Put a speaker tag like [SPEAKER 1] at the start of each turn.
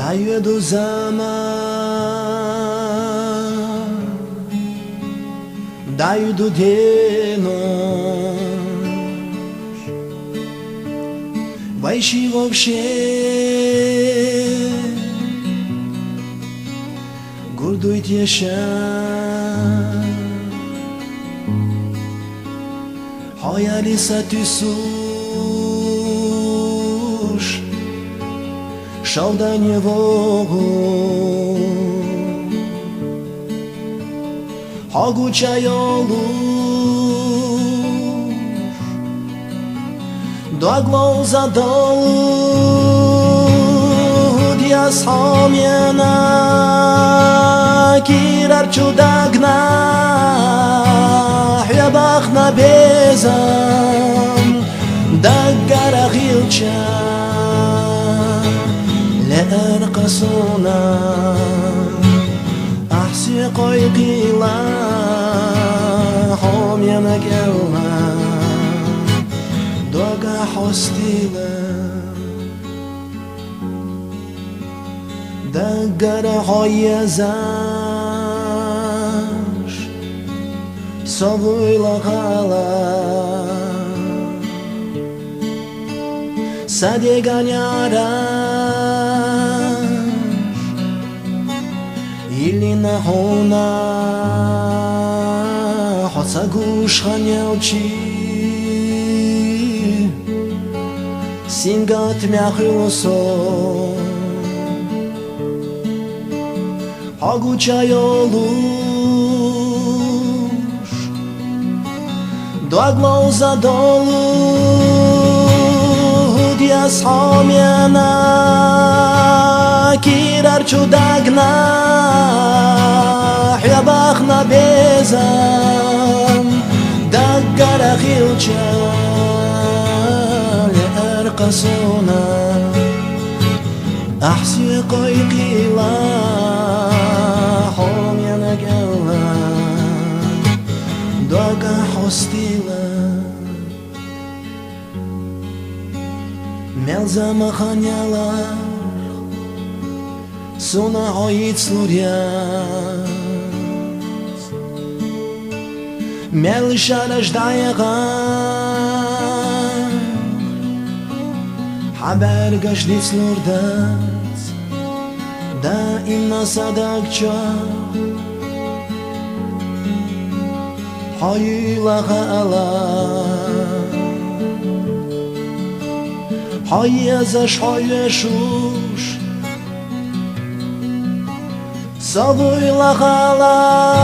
[SPEAKER 1] Daju do zama, daju do denoć, vajši вообще, gurdujte şan, hayali sa ty sush, szałdanie wogu, haguća yoluş, doglo za dolud, ja spomjena kirar čudagna, hljabah na bezam, da garahilča لأرقصنا أحسي قيقيلا حوم يا مجاوها دوغا حستيلا دقر حويا زاش صبوي لغالا سادي غانيارا Ili na hona Hoca gušhanja oči Singat mjahilo so Haguća yoluş Doglo za dolud Ja spomjena kirar čudagna hljabah na bezam da garahilča لأرقصنا أحسي قيقيلا حوم يا نجاوها دوغا حستيلا ملزم خانيالا Suna hojit slurjaz Melşara jdajegan Haber gashdi slurdaz Da inna sadakça Hoyilaga ala Hoyezash hoyeshush Sabuyla hala